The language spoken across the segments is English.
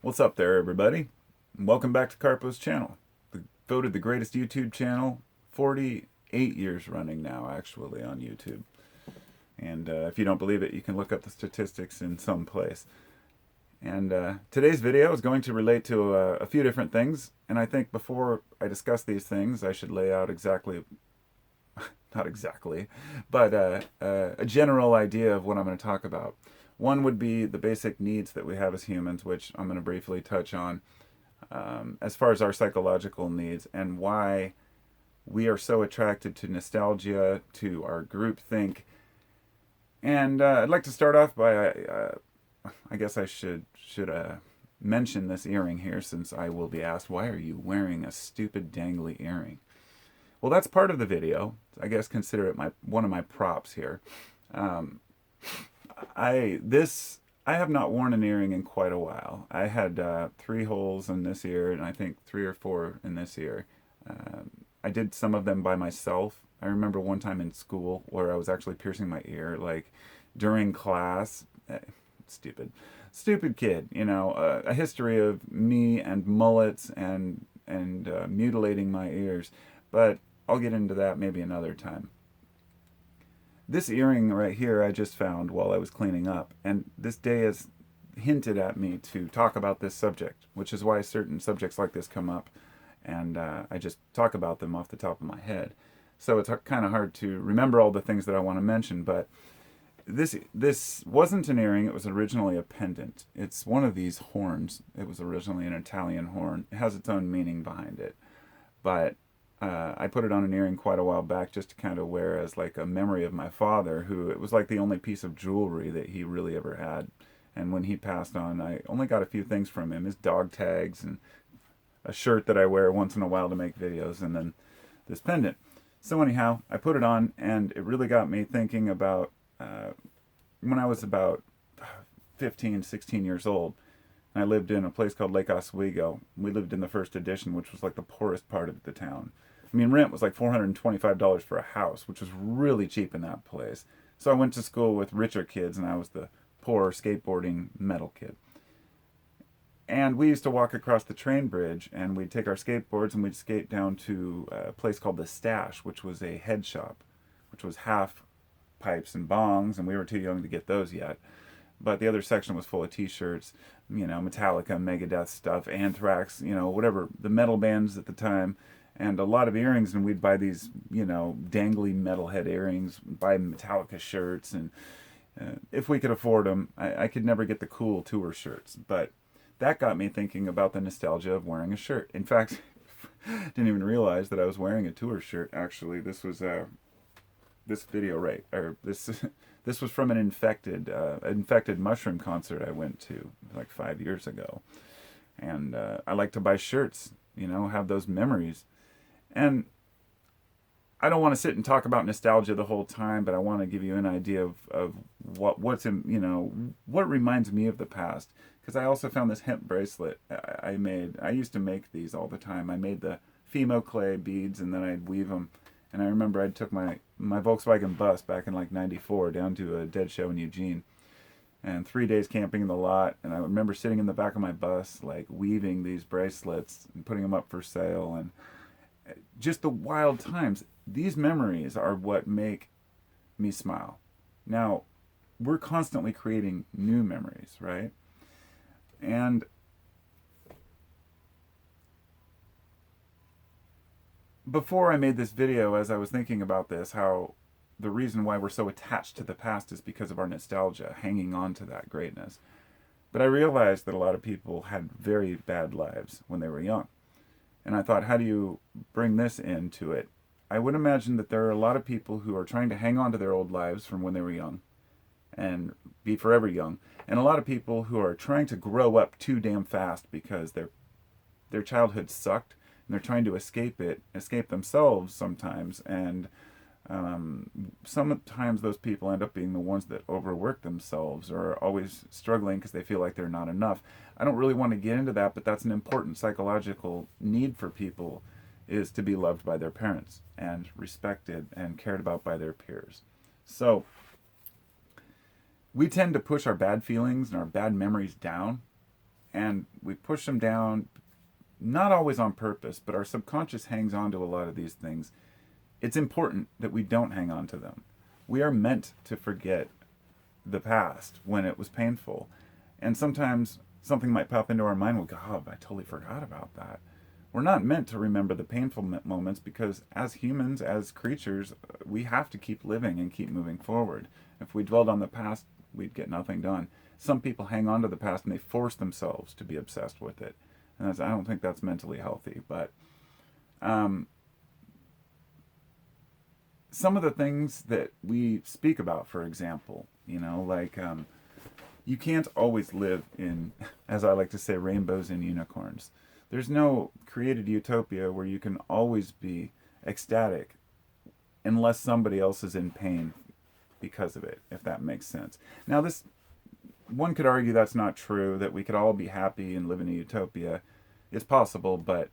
What's up there, everybody? Welcome back to Carpo's channel. Voted the greatest YouTube channel, 48 years running now, actually, on YouTube. And if you don't believe it, you can look up the statistics in some place. And today's video is going to relate to a few different things. And I think before I discuss these things, I should lay out exactly, not exactly, but a general idea of what I'm going to talk about. One would be the basic needs that we have as humans, which I'm going to briefly touch on, as far as our psychological needs and why we are so attracted to nostalgia, to our groupthink. And I'd like to start off by, I guess I should mention this earring here, since I will be asked, why are you wearing a stupid dangly earring? Well, that's part of the video. I guess consider it one of my props here. I have not worn an earring in quite a while. I had 3 holes in this ear, and I think 3 or 4 in this ear. I did some of them by myself. I remember one time in school where I was actually piercing my ear, like during class. Stupid kid, you know. A history of me and mullets and mutilating my ears, but I'll get into that maybe another time. This earring right here I just found while I was cleaning up, and this day has hinted at me to talk about this subject, which is why certain subjects like this come up, and I just talk about them off the top of my head. So it's kind of hard to remember all the things that I want to mention, but this wasn't an earring. It was originally a pendant. It's one of these horns. It was originally an Italian horn. It has its own meaning behind it, but I put it on an earring quite a while back just to kind of wear as like a memory of my father, who it was like the only piece of jewelry that he really ever had. And when he passed on, I only got a few things from him, his dog tags and a shirt that I wear once in a while to make videos, and then this pendant. So anyhow, I put it on, and it really got me thinking about when I was about 15, 16 years old. I lived in a place called Lake Oswego. We lived in the first edition, which was like the poorest part of the town. I mean, rent was like $425 for a house, which was really cheap in that place. So I went to school with richer kids, and I was the poor skateboarding metal kid. And we used to walk across the train bridge, and we'd take our skateboards and we'd skate down to a place called the Stash, which was a head shop, which was half pipes and bongs, and we were too young to get those yet. But the other section was full of t-shirts, you know, Metallica, Megadeth stuff, Anthrax, you know, whatever, the metal bands at the time, and a lot of earrings. And we'd buy these, you know, dangly metalhead earrings, buy Metallica shirts, and if we could afford them. I could never get the cool tour shirts, but that got me thinking about the nostalgia of wearing a shirt. In fact, didn't even realize that I was wearing a tour shirt. Actually, this was this video this was from an infected mushroom concert I went to like 5 years ago. And I like to buy shirts, you know, have those memories. And I don't want to sit and talk about nostalgia the whole time, but I want to give you an idea of what's in, you know, what reminds me of the past. Because I also found this hemp bracelet I made. I used to make these all the time. I made the Fimo clay beads, and then I'd weave them. And I remember I took my Volkswagen bus back in like '94 down to a dead show in Eugene, and 3 days camping in the lot. And I remember sitting in the back of my bus, like weaving these bracelets and putting them up for sale, and just the wild times. These memories are what make me smile. Now, we're constantly creating new memories, right? And before I made this video, as I was thinking about this, how the reason why we're so attached to the past is because of our nostalgia, hanging on to that greatness. But I realized that a lot of people had very bad lives when they were young. And I thought, how do you bring this into it? I would imagine that there are a lot of people who are trying to hang on to their old lives from when they were young and be forever young. And a lot of people who are trying to grow up too damn fast because their childhood sucked, and they're trying to escape themselves sometimes, and sometimes those people end up being the ones that overwork themselves or are always struggling because they feel like they're not enough. I don't really want to get into that, but that's an important psychological need for people, is to be loved by their parents and respected and cared about by their peers. So we tend to push our bad feelings and our bad memories down, and we push them down, not always on purpose, but our subconscious hangs on to a lot of these things. It's important that we don't hang on to them. We are meant to forget the past when it was painful. And sometimes something might pop into our mind, well, God, I totally forgot about that. We're not meant to remember the painful moments because as humans, as creatures, we have to keep living and keep moving forward. If we dwelled on the past, we'd get nothing done. Some people hang on to the past and they force themselves to be obsessed with it. And I don't think that's mentally healthy. But some of the things that we speak about, for example, like you can't always live in, as I like to say, rainbows and unicorns. There's no created utopia where you can always be ecstatic unless somebody else is in pain because of it, if that makes sense. Now, one could argue that's not true, that we could all be happy and live in a utopia. It's possible, but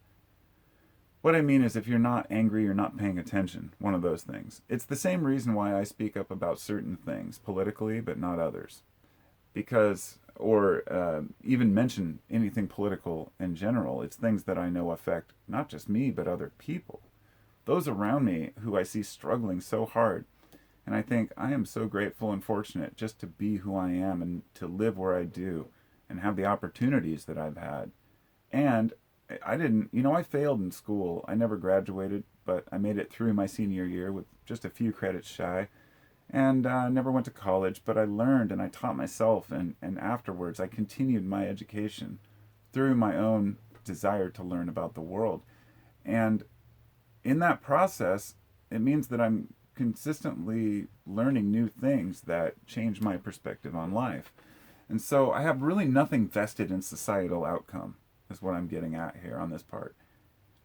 what I mean is if you're not angry, you're not paying attention, one of those things. It's the same reason why I speak up about certain things politically, but not others. Or even mention anything political in general. It's things that I know affect not just me, but other people. Those around me who I see struggling so hard. And I think I am so grateful and fortunate just to be who I am and to live where I do and have the opportunities that I've had. And I failed in school. I never graduated, but I made it through my senior year with just a few credits shy. And never went to college, but I learned and I taught myself, and afterwards I continued my education through my own desire to learn about the world. And in that process, it means that I'm consistently learning new things that change my perspective on life. And so I have really nothing vested in societal outcome, is what I'm getting at here on this part.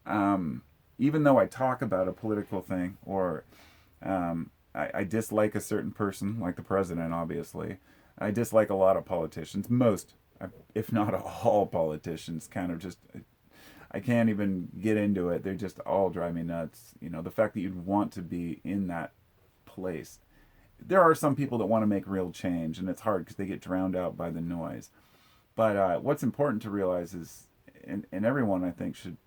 Even though I talk about a political thing or I dislike a certain person, like the president, obviously. I dislike a lot of politicians. Most, if not all politicians, kind of just, I can't even get into it. They just all drive me nuts. The fact that you'd want to be in that place. There are some people that want to make real change, and it's hard because they get drowned out by the noise. But what's important to realize is, and everyone I think should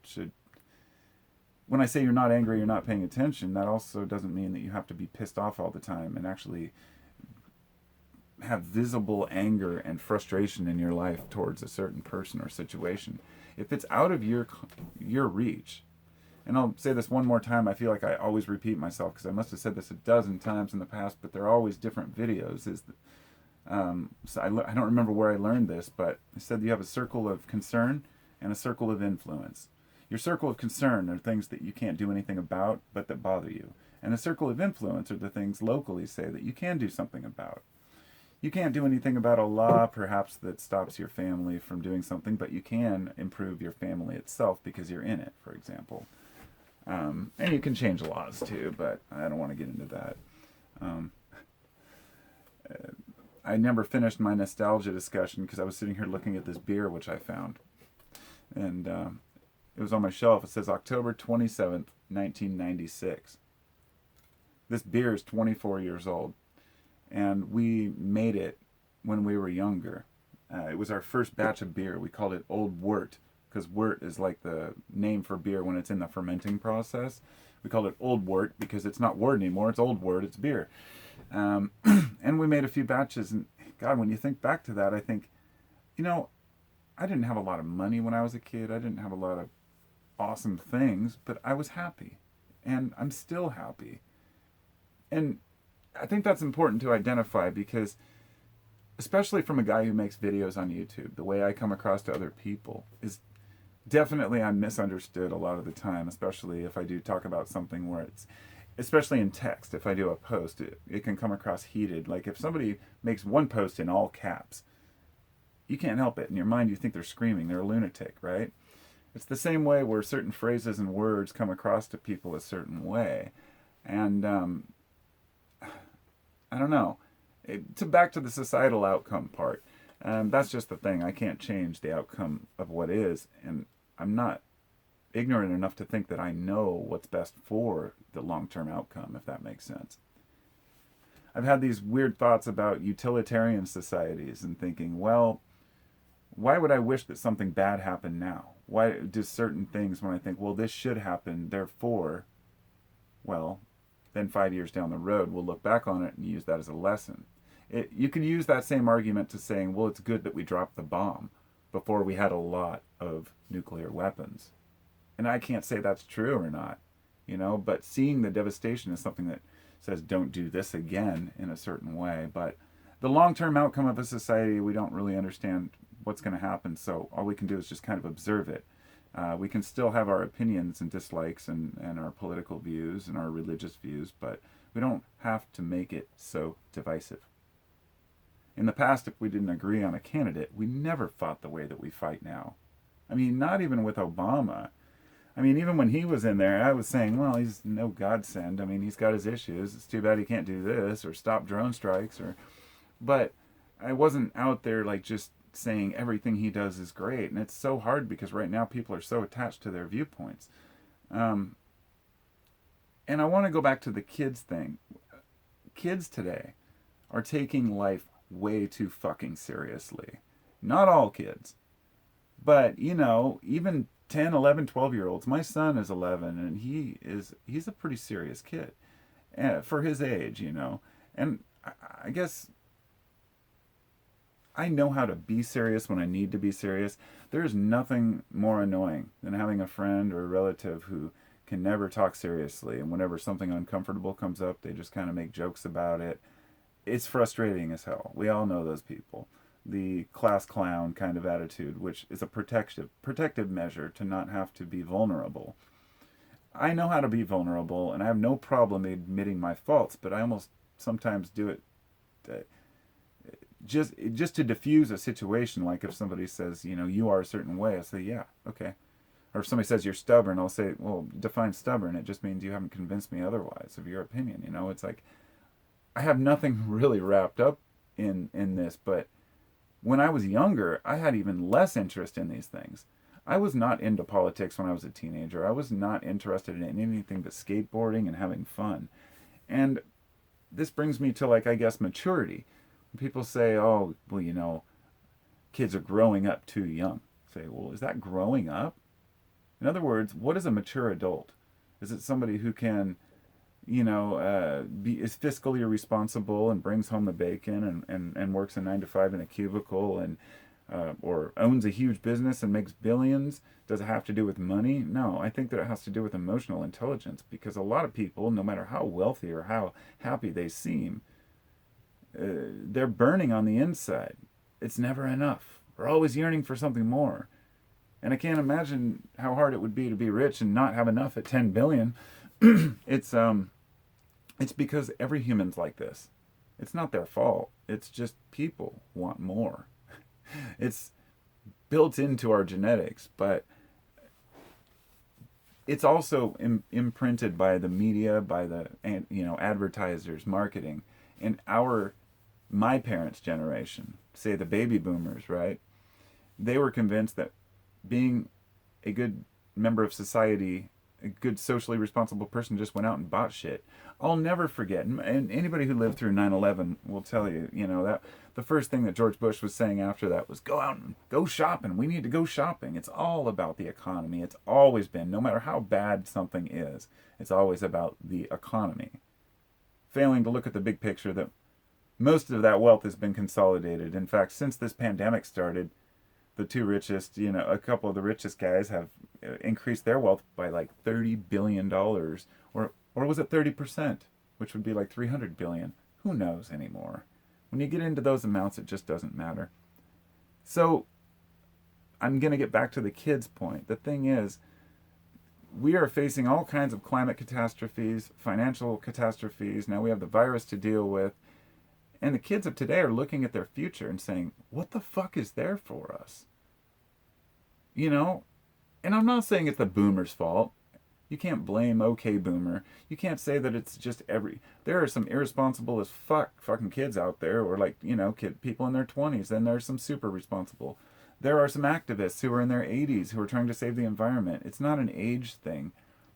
when I say you're not angry, you're not paying attention, that also doesn't mean that you have to be pissed off all the time and actually have visible anger and frustration in your life towards a certain person or situation. If it's out of your reach, and I'll say this one more time, I feel like I always repeat myself because I must have said this a dozen times in the past, but they're always different videos. So I don't remember where I learned this, but I said you have a circle of concern and a circle of influence. Your circle of concern are things that you can't do anything about, but that bother you. And a circle of influence are the things locally say that you can do something about. You can't do anything about a law, perhaps, that stops your family from doing something, but you can improve your family itself because you're in it, for example. And you can change laws too, but I don't want to get into that. I never finished my nostalgia discussion because I was sitting here looking at this beer, which I found. And it was on my shelf. It says October 27th, 1996. This beer is 24 years old. And we made it when we were younger. It was our first batch of beer. We called it Old Wort, because wort is like the name for beer when it's in the fermenting process. We called it Old Wort because it's not wort anymore. It's Old Wort. It's beer. And we made a few batches. And God, when you think back to that, I think, I didn't have a lot of money when I was a kid. I didn't have a lot of awesome things, but I was happy. And I'm still happy. And I think that's important to identify because, especially from a guy who makes videos on YouTube, the way I come across to other people is definitely I'm misunderstood a lot of the time, especially if I do talk about something where it's, especially in text, if I do a post, it can come across heated. Like if somebody makes one post in all caps, you can't help it. In your mind, you think they're screaming. They're a lunatic, right? It's the same way where certain phrases and words come across to people a certain way. And I don't know. Back to the societal outcome part. That's just the thing. I can't change the outcome of what is. And I'm not ignorant enough to think that I know what's best for the long-term outcome, if that makes sense. I've had these weird thoughts about utilitarian societies and thinking, well, Why would I wish that something bad happened now? Why do certain things when I think, well, this should happen, therefore, well, then 5 years down the road, we'll look back on it and use that as a lesson. You could use that same argument to saying, well, it's good that we dropped the bomb before we had a lot of nuclear weapons. And I can't say that's true or not, but seeing the devastation is something that says don't do this again in a certain way. But the long-term outcome of a society, we don't really understand what's going to happen, so all we can do is just kind of observe it. We can still have our opinions and dislikes and our political views and our religious views, but we don't have to make it so divisive. In the past, if we didn't agree on a candidate, we never fought the way that we fight now. I mean, not even with Obama. I mean, even when he was in there, I was saying, well, he's no godsend. I mean, he's got his issues. It's too bad he can't do this or stop drone strikes. But I wasn't out there like just saying everything he does is great. And it's so hard because right now people are so attached to their viewpoints. And I want to go back to the kids thing. Kids today are taking life way too fucking seriously. Not all kids. But, even 10, 11, 12-year-olds. My son is 11 and he's a pretty serious kid for his age, And I guess I know how to be serious when I need to be serious. There's nothing more annoying than having a friend or a relative who can never talk seriously, and whenever something uncomfortable comes up, they just kind of make jokes about it. It's frustrating as hell. We all know those people. The class clown kind of attitude, which is a protective measure to not have to be vulnerable. I know how to be vulnerable, and I have no problem admitting my faults, but I almost sometimes do it just to diffuse a situation. Like if somebody says, you are a certain way, I say, yeah, okay. Or if somebody says you're stubborn, I'll say, well, define stubborn. It just means you haven't convinced me otherwise of your opinion. It's like I have nothing really wrapped up in this, but when I was younger, I had even less interest in these things. I was not into politics when I was a teenager. I was not interested in anything but skateboarding and having fun. And this brings me to, I guess, maturity. When people say, oh, well, kids are growing up too young. I say, well, is that growing up? In other words, what is a mature adult? Is it somebody who can is fiscally responsible and brings home the bacon and works a 9 to 5 in a cubicle and or owns a huge business and makes billions? Does it have to do with money? No, I think that it has to do with emotional intelligence, because a lot of people, no matter how wealthy or how happy they seem, they're burning on the inside. It's never enough. We're always yearning for something more. And I can't imagine how hard it would be to be rich and not have enough at 10 billion. It's because every human's like this. It's not their fault. It's just people want more. It's built into our genetics, but it's also imprinted by the media, by the advertisers, marketing, and my parents' generation, say the baby boomers, right? They were convinced that being a good member of society, a good socially responsible person, just went out and bought shit. I'll never forget, and anybody who lived through 9/11 will tell you, that the first thing that George Bush was saying after that was, go out and go shopping. We need to go shopping. It's all about the economy. It's always been, no matter how bad something is, it's always about the economy. Failing to look at the big picture, that most of that wealth has been consolidated. In fact, since this pandemic started, the two richest, a couple of the richest guys have increased their wealth by like $30 billion, or was it 30%, which would be like 300 billion. Who knows anymore? When you get into those amounts, it just doesn't matter. So I'm going to get back to the kids' point. The thing is, we are facing all kinds of climate catastrophes, financial catastrophes. Now we have the virus to deal with. And the kids of today are looking at their future and saying, what the fuck is there for us? And I'm not saying it's the boomer's fault. You can't blame OK Boomer. You can't say that it's just there are some irresponsible as fucking kids out there, or people in their 20s, and there's some super responsible. There are some activists who are in their 80s who are trying to save the environment. It's not an age thing.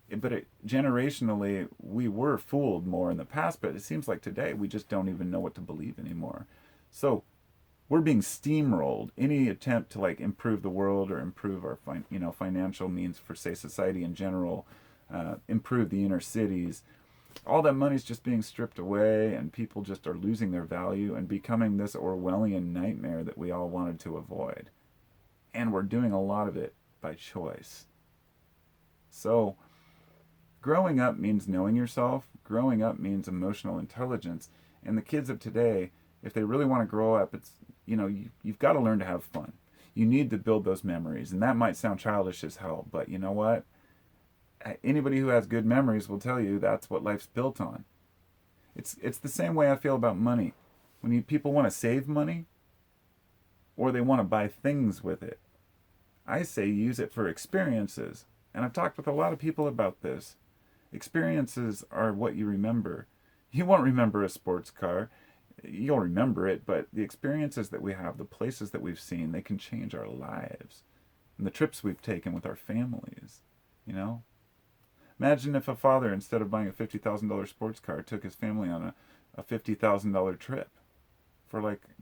But generationally, we were fooled more in the past, but it seems like today we just don't even know what to believe anymore. So we're being steamrolled. Any attempt to like improve the world or improve our financial means for, say, society in general, improve the inner cities, all that money's just being stripped away, and people just are losing their value and becoming this Orwellian nightmare that we all wanted to avoid. And we're doing a lot of it by choice. So growing up means knowing yourself. Growing up means emotional intelligence. And the kids of today, if they really want to grow up, it's, you've got to learn to have fun. You need to build those memories. And that might sound childish as hell, but you know what? Anybody who has good memories will tell you that's what life's built on. It's the same way I feel about money. When people want to save money, or they want to buy things with it, I say use it for experiences. And I've talked with a lot of people about this. Experiences are what you remember. You won't remember a sports car. You'll remember it, but the experiences that we have, the places that we've seen, they can change our lives. And the trips we've taken with our families, Imagine if a father, instead of buying a $50,000 sports car, took his family on a $50,000 trip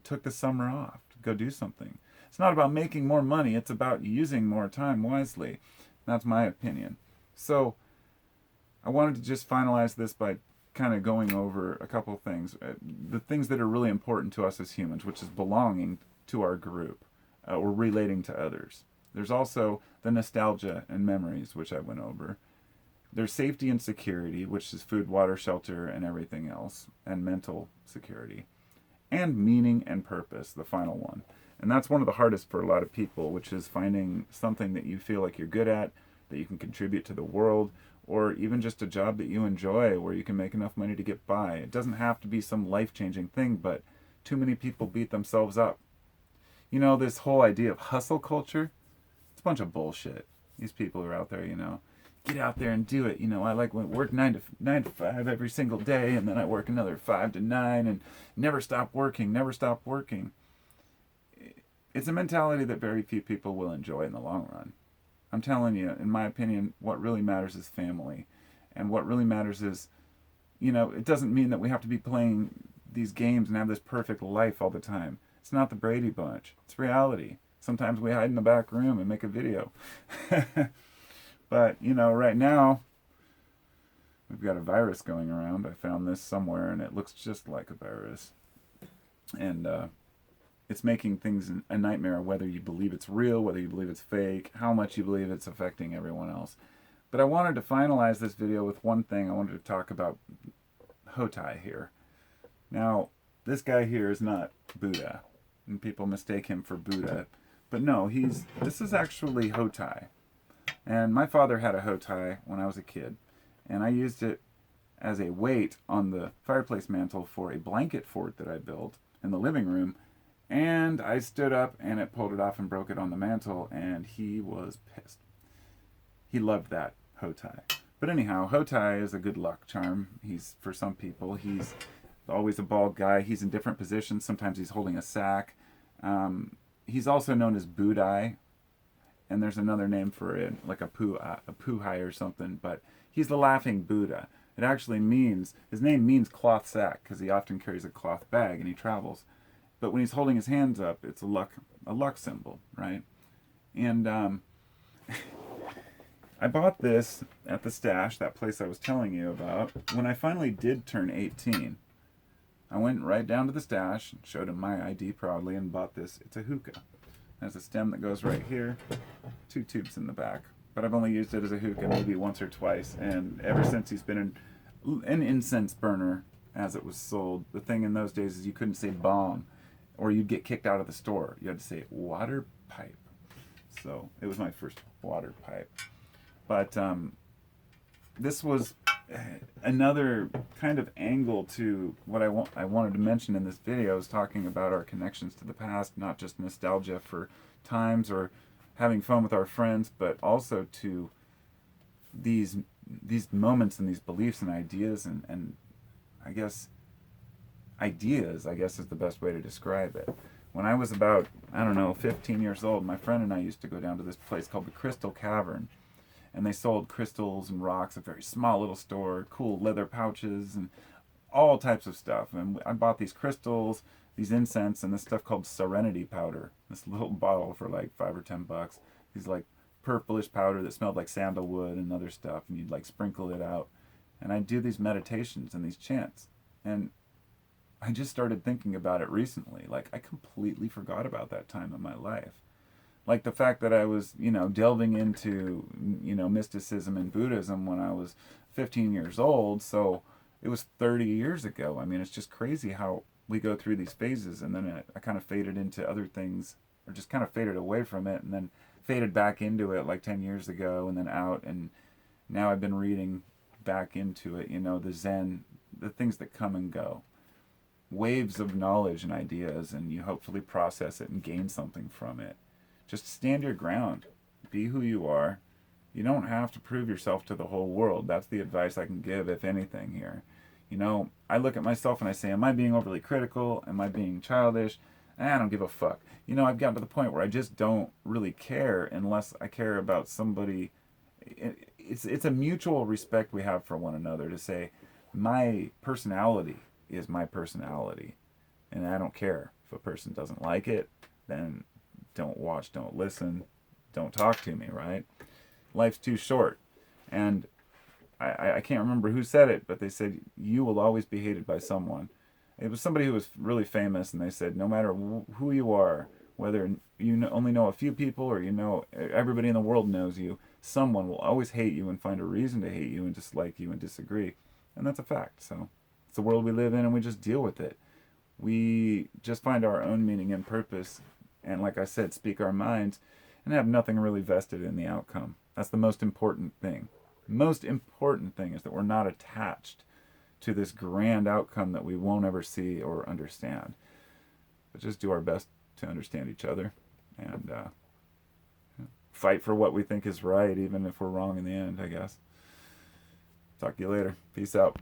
took the summer off to go do something. It's not about making more money. It's about using more time wisely. That's my opinion. So I wanted to just finalize this by kind of going over a couple things. The things that are really important to us as humans, which is belonging to our group or relating to others. There's also the nostalgia and memories, which I went over. There's safety and security, which is food, water, shelter, and everything else, and mental security. And meaning and purpose, the final one. And that's one of the hardest for a lot of people, which is finding something that you feel like you're good at, that you can contribute to the world, or even just a job that you enjoy where you can make enough money to get by. It doesn't have to be some life-changing thing, but too many people beat themselves up. This whole idea of hustle culture, it's a bunch of bullshit. These people are out there, get out there and do it. I like work 9 to 5 every single day, and then I work another 5 to 9 and never stop working. It's a mentality that very few people will enjoy in the long run. I'm telling you, in my opinion, what really matters is family. And what really matters is, it doesn't mean that we have to be playing these games and have this perfect life all the time. It's not the Brady Bunch. It's reality. Sometimes we hide in the back room and make a video. But, right now, we've got a virus going around. I found this somewhere, and it looks just like a virus. And it's making things a nightmare, whether you believe it's real, whether you believe it's fake, how much you believe it's affecting everyone else. But I wanted to finalize this video with one thing. I wanted to talk about Hotai here. Now, this guy here is not Buddha, and people mistake him for Buddha. But no, this is actually Hotai. And my father had a Hotai when I was a kid, and I used it as a weight on the fireplace mantle for a blanket fort that I built in the living room. And I stood up and it pulled it off and broke it on the mantle, and he was pissed. He loved that Hotai. But anyhow, Hotai is a good luck charm. For some people, he's always a bald guy. He's in different positions. Sometimes he's holding a sack. He's also known as Budai, and there's another name for it, like a puhai or something, but he's the laughing Buddha. It actually means, his name means cloth sack, because he often carries a cloth bag and he travels. But when he's holding his hands up, it's a luck symbol, right? And I bought this at the stash, that place I was telling you about. When I finally did turn 18, I went right down to the stash, showed him my ID proudly, and bought this. It's a hookah. It has a stem that goes right here, 2 tubes in the back. But I've only used it as a hookah maybe once or twice, and ever since he's been an incense burner as it was sold. The thing in those days is you couldn't say bong, or you'd get kicked out of the store. You had to say water pipe. So it was my first water pipe. But this was another kind of angle to what I wanted to mention in this video, is talking about our connections to the past, not just nostalgia for times or having fun with our friends, but also to these moments and these beliefs and ideas and I guess ideas, is the best way to describe it. When I was about, 15 years old, my friend and I used to go down to this place called the Crystal Cavern. And they sold crystals and rocks, a very small little store, cool leather pouches, and all types of stuff. And I bought these crystals, these incense and this stuff called serenity powder. This little bottle for like $5 or $10. These like purplish powder that smelled like sandalwood and other stuff, and you'd like sprinkle it out. And I'd do these meditations and these chants. And I just started thinking about it recently. Like, I completely forgot about that time in my life. Like the fact that I was, delving into, mysticism and Buddhism when I was 15 years old. So it was 30 years ago. I mean, it's just crazy how we go through these phases. And then I kind of faded into other things, or just kind of faded away from it, and then faded back into it like 10 years ago, and then out. And now I've been reading back into it, the Zen, the things that come and go. Waves of knowledge and ideas, and you hopefully process it and gain something from it. Just stand your ground. Be who you are. You don't have to prove yourself to the whole world. That's the advice I can give, if anything, here. I look at myself and I say, am I being overly critical? Am I being childish? I don't give a fuck. I've gotten to the point where I just don't really care unless I care about somebody. It's a mutual respect we have for one another to say, my personality is my personality, and I don't care if a person doesn't like it. Then don't watch, don't listen, don't talk to me, right? Life's too short. And I can't remember who said it, but they said, you will always be hated by someone. It was somebody who was really famous, and they said, no matter who you are, whether you only know a few people or everybody in the world knows you, someone will always hate you and find a reason to hate you and dislike you and disagree. And that's a fact. So it's the world we live in, and we just deal with it. We just find our own meaning and purpose, and like I said, speak our minds, and have nothing really vested in the outcome. That's the most important thing. Most important thing is that we're not attached to this grand outcome that we won't ever see or understand. But just do our best to understand each other, and fight for what we think is right, even if we're wrong in the end, I guess. Talk to you later. Peace out.